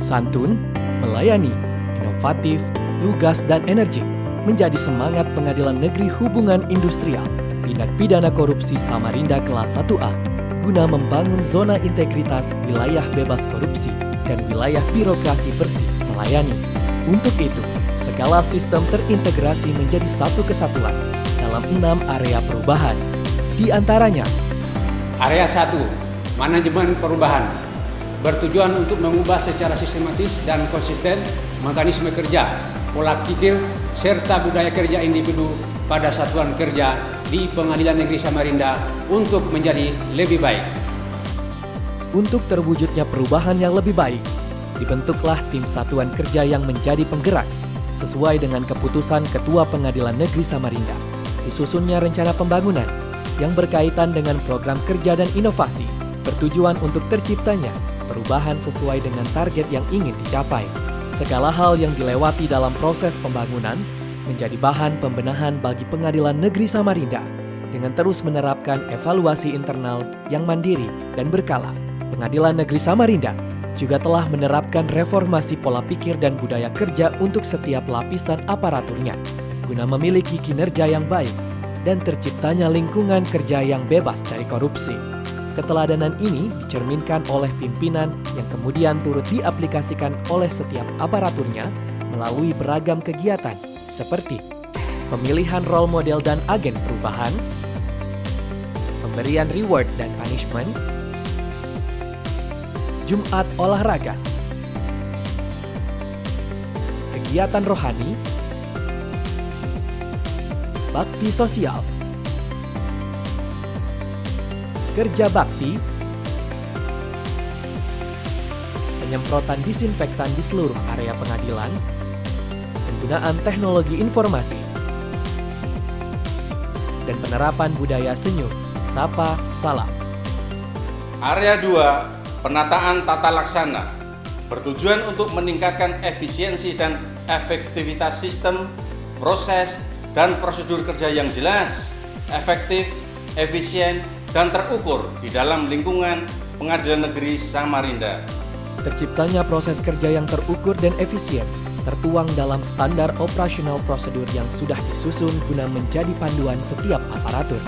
Santun, melayani, inovatif, lugas, dan energik menjadi semangat Pengadilan Negeri Hubungan Industrial Tindak Pidana Korupsi Samarinda kelas 1A guna membangun zona integritas wilayah bebas korupsi dan wilayah birokrasi bersih melayani. Untuk itu, segala sistem terintegrasi menjadi satu kesatuan dalam 6 area perubahan. Di antaranya, Area 1, manajemen perubahan, bertujuan untuk mengubah secara sistematis dan konsisten mekanisme kerja, pola pikir, serta budaya kerja individu pada satuan kerja di Pengadilan Negeri Samarinda untuk menjadi lebih baik. Untuk terwujudnya perubahan yang lebih baik, dibentuklah tim satuan kerja yang menjadi penggerak sesuai dengan keputusan Ketua Pengadilan Negeri Samarinda. Disusunnya rencana pembangunan yang berkaitan dengan program kerja dan inovasi, bertujuan untuk terciptanya perubahan sesuai dengan target yang ingin dicapai. Segala hal yang dilewati dalam proses pembangunan menjadi bahan pembenahan bagi Pengadilan Negeri Samarinda dengan terus menerapkan evaluasi internal yang mandiri dan berkala. Pengadilan Negeri Samarinda juga telah menerapkan reformasi pola pikir dan budaya kerja untuk setiap lapisan aparaturnya guna memiliki kinerja yang baik dan terciptanya lingkungan kerja yang bebas dari korupsi. Keteladanan ini dicerminkan oleh pimpinan yang kemudian turut diaplikasikan oleh setiap aparaturnya melalui beragam kegiatan seperti pemilihan role model dan agen perubahan, pemberian reward dan punishment, Jumat olahraga, kegiatan rohani, bakti sosial, kerja bakti, penyemprotan disinfektan di seluruh area pengadilan, penggunaan teknologi informasi, dan penerapan budaya senyum, sapa, salam. Area 2, penataan tata laksana, bertujuan untuk meningkatkan efisiensi dan efektivitas sistem, proses, dan prosedur kerja yang jelas, efektif, efisien, dan terukur di dalam lingkungan Pengadilan Negeri Samarinda. Terciptanya proses kerja yang terukur dan efisien tertuang dalam standar operasional prosedur yang sudah disusun guna menjadi panduan setiap aparatur.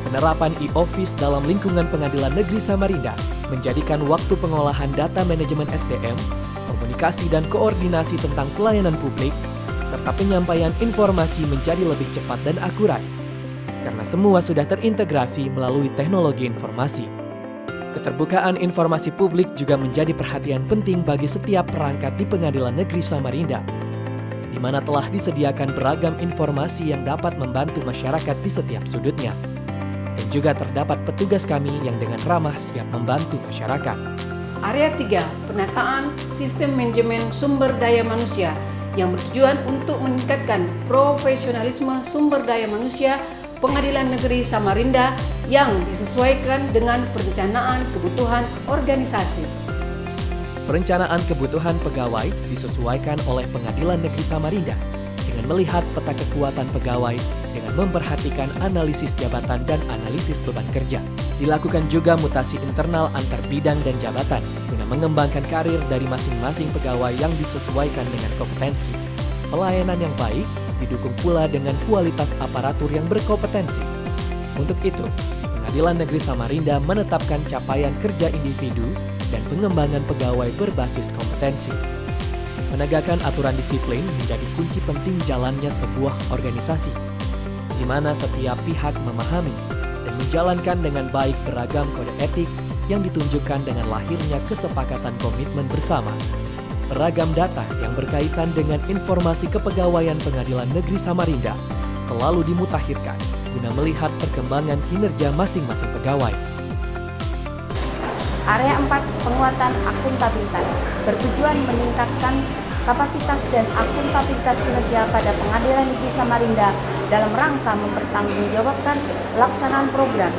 Penerapan e-office dalam lingkungan Pengadilan Negeri Samarinda menjadikan waktu pengolahan data manajemen SDM, komunikasi dan koordinasi tentang pelayanan publik, serta penyampaian informasi menjadi lebih cepat dan akurat, karena semua sudah terintegrasi melalui teknologi informasi. Keterbukaan informasi publik juga menjadi perhatian penting bagi setiap perangkat di Pengadilan Negeri Samarinda, di mana telah disediakan beragam informasi yang dapat membantu masyarakat di setiap sudutnya. Dan juga terdapat petugas kami yang dengan ramah siap membantu masyarakat. Area 3, penataan sistem manajemen sumber daya manusia yang bertujuan untuk meningkatkan profesionalisme sumber daya manusia Pengadilan Negeri Samarinda yang disesuaikan dengan perencanaan kebutuhan organisasi. Perencanaan kebutuhan pegawai disesuaikan oleh Pengadilan Negeri Samarinda dengan melihat peta kekuatan pegawai dengan memperhatikan analisis jabatan dan analisis beban kerja. Dilakukan juga mutasi internal antar bidang dan jabatan guna mengembangkan karir dari masing-masing pegawai yang disesuaikan dengan kompetensi. Pelayanan yang baik didukung pula dengan kualitas aparatur yang berkompetensi. Untuk itu, Pengadilan Negeri Samarinda menetapkan capaian kerja individu dan pengembangan pegawai berbasis kompetensi. Menegakkan aturan disiplin menjadi kunci penting jalannya sebuah organisasi, di mana setiap pihak memahami dan menjalankan dengan baik beragam kode etik yang ditunjukkan dengan lahirnya kesepakatan komitmen bersama. Beragam data yang berkaitan dengan informasi kepegawaian Pengadilan Negeri Samarinda selalu dimutakhirkan guna melihat perkembangan kinerja masing-masing pegawai. Area 4, penguatan akuntabilitas, bertujuan meningkatkan kapasitas dan akuntabilitas kinerja pada Pengadilan Negeri Samarinda dalam rangka mempertanggungjawabkan pelaksanaan program,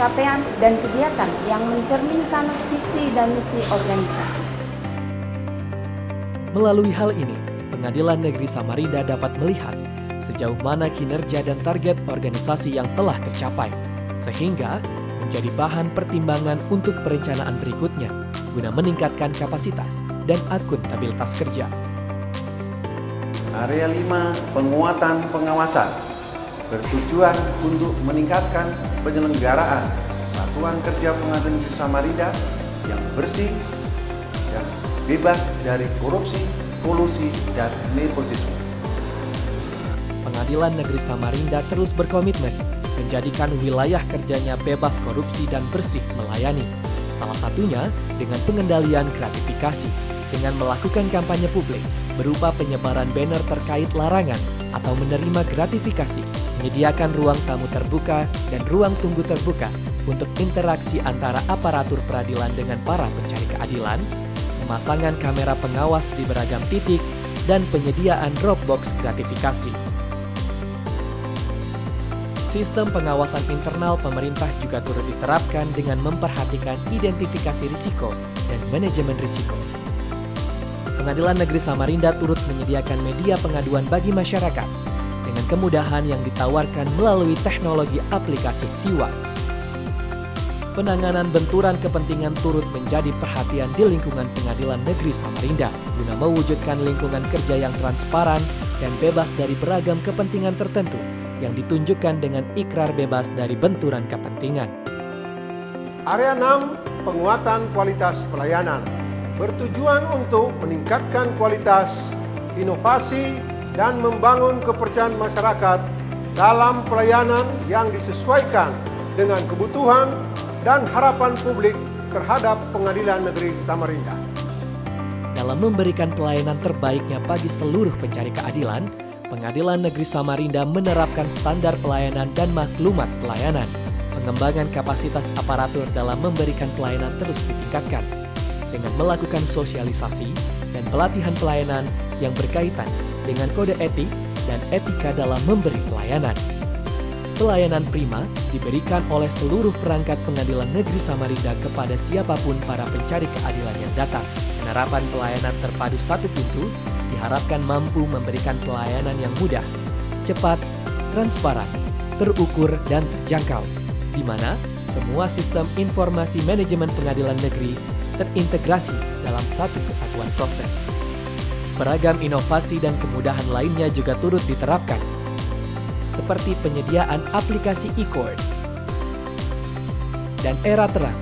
capaian, dan kegiatan yang mencerminkan visi dan misi organisasi. Melalui hal ini, Pengadilan Negeri Samarinda dapat melihat sejauh mana kinerja dan target organisasi yang telah tercapai, sehingga menjadi bahan pertimbangan untuk perencanaan berikutnya guna meningkatkan kapasitas dan akuntabilitas kerja. Area 5, penguatan pengawasan, bertujuan untuk meningkatkan penyelenggaraan satuan kerja Pengadilan Negeri Samarinda yang bersih dan bebas dari korupsi, kolusi, dan nepotisme. Pengadilan Negeri Samarinda terus berkomitmen menjadikan wilayah kerjanya bebas korupsi dan bersih melayani. Salah satunya dengan pengendalian gratifikasi, dengan melakukan kampanye publik berupa penyebaran banner terkait larangan atau menerima gratifikasi, menyediakan ruang tamu terbuka dan ruang tunggu terbuka untuk interaksi antara aparatur peradilan dengan para pencari keadilan, pemasangan kamera pengawas di beragam titik, dan penyediaan Dropbox gratifikasi. Sistem pengawasan internal pemerintah juga turut diterapkan dengan memperhatikan identifikasi risiko dan manajemen risiko. Pengadilan Negeri Samarinda turut menyediakan media pengaduan bagi masyarakat dengan kemudahan yang ditawarkan melalui teknologi aplikasi Siwas. Penanganan benturan kepentingan turut menjadi perhatian di lingkungan Pengadilan Negeri Samarinda guna mewujudkan lingkungan kerja yang transparan dan bebas dari beragam kepentingan tertentu yang ditunjukkan dengan ikrar bebas dari benturan kepentingan. Area 6, penguatan kualitas pelayanan, bertujuan untuk meningkatkan kualitas, inovasi, dan membangun kepercayaan masyarakat dalam pelayanan yang disesuaikan dengan kebutuhan dan harapan publik terhadap Pengadilan Negeri Samarinda. Dalam memberikan pelayanan terbaiknya bagi seluruh pencari keadilan, Pengadilan Negeri Samarinda menerapkan standar pelayanan dan maklumat pelayanan. Pengembangan kapasitas aparatur dalam memberikan pelayanan terus ditingkatkan dengan melakukan sosialisasi dan pelatihan pelayanan yang berkaitan dengan kode etik dan etika dalam memberi pelayanan. Pelayanan prima diberikan oleh seluruh perangkat Pengadilan Negeri Samarinda kepada siapapun para pencari keadilan yang datang. Penerapan pelayanan terpadu satu pintu diharapkan mampu memberikan pelayanan yang mudah, cepat, transparan, terukur, dan terjangkau, di mana semua sistem informasi manajemen pengadilan negeri terintegrasi dalam satu kesatuan proses. Beragam inovasi dan kemudahan lainnya juga turut diterapkan, seperti penyediaan aplikasi e-court dan era terang,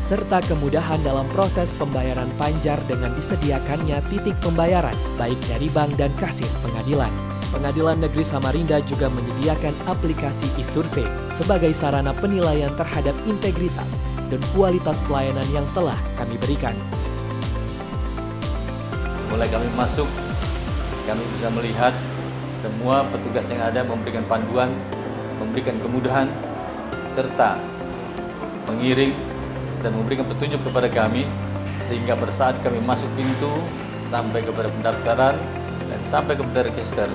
serta kemudahan dalam proses pembayaran panjar dengan disediakannya titik pembayaran baik dari bank dan kasir pengadilan. Pengadilan Negeri Samarinda juga menyediakan aplikasi e-survey sebagai sarana penilaian terhadap integritas dan kualitas pelayanan yang telah kami berikan. Mulai kami masuk, kami bisa melihat semua petugas yang ada memberikan panduan, memberikan kemudahan, serta mengiring dan memberikan petunjuk kepada kami sehingga pada saat kami masuk pintu sampai kepada pendaftaran dan sampai kepada register,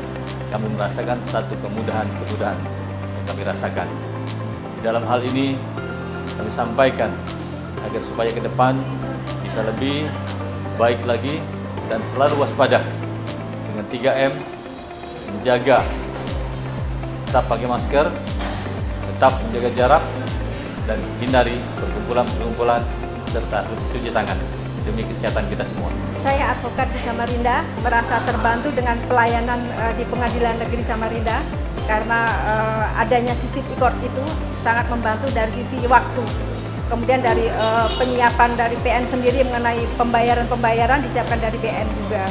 kami merasakan satu kemudahan yang kami rasakan. Di dalam hal ini kami sampaikan agar supaya ke depan bisa lebih baik lagi dan selalu waspada dengan 3M, menjaga tetap pakai masker, tetap menjaga jarak, dan hindari perkumpulan serta cuci tangan demi kesehatan kita semua. Saya advokat di Samarinda, merasa terbantu dengan pelayanan di Pengadilan Negeri Samarinda karena adanya sistem e-court itu sangat membantu dari sisi waktu. Kemudian dari penyiapan dari PN sendiri mengenai pembayaran disiapkan dari PN juga.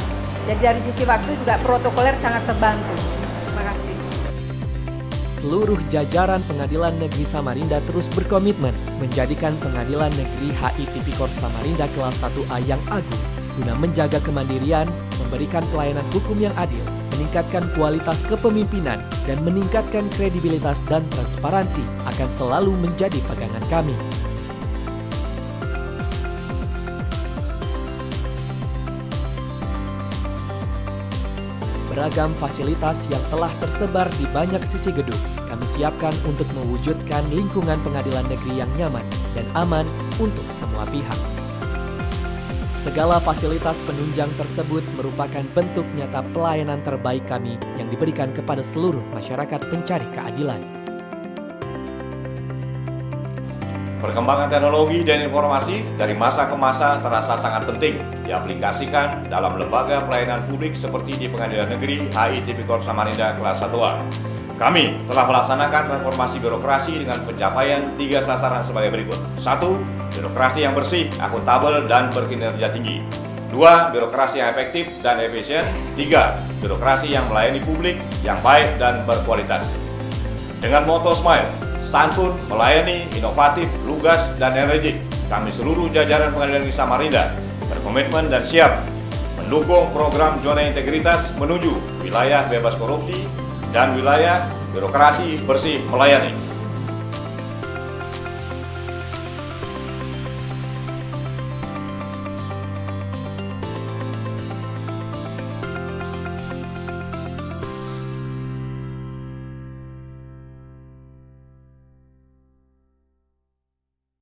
Jadi dari sisi waktu juga protokoler sangat terbantu. Terima kasih. Seluruh jajaran Pengadilan Negeri Samarinda terus berkomitmen menjadikan Pengadilan Negeri HI Tipikor Samarinda kelas 1A yang agung guna menjaga kemandirian, memberikan pelayanan hukum yang adil, meningkatkan kualitas kepemimpinan, dan meningkatkan kredibilitas dan transparansi akan selalu menjadi pegangan kami. Beragam fasilitas yang telah tersebar di banyak sisi gedung kami siapkan untuk mewujudkan lingkungan pengadilan negeri yang nyaman dan aman untuk semua pihak. Segala fasilitas penunjang tersebut merupakan bentuk nyata pelayanan terbaik kami yang diberikan kepada seluruh masyarakat pencari keadilan. Perkembangan teknologi dan informasi dari masa ke masa terasa sangat penting diaplikasikan dalam lembaga pelayanan publik seperti di Pengadilan Negeri HI Tipikor Samarinda kelas 1A. Kami telah melaksanakan transformasi birokrasi dengan pencapaian 3 sasaran sebagai berikut. 1. Birokrasi yang bersih, akuntabel, dan berkinerja tinggi. 2. Birokrasi yang efektif dan efisien. 3. Birokrasi yang melayani publik yang baik dan berkualitas. Dengan moto SMILE, santun, melayani, inovatif, lugas, dan energik, kami seluruh jajaran Pengadilan Negeri Samarinda berkomitmen dan siap mendukung program zona integritas menuju wilayah bebas korupsi dan wilayah birokrasi bersih melayani.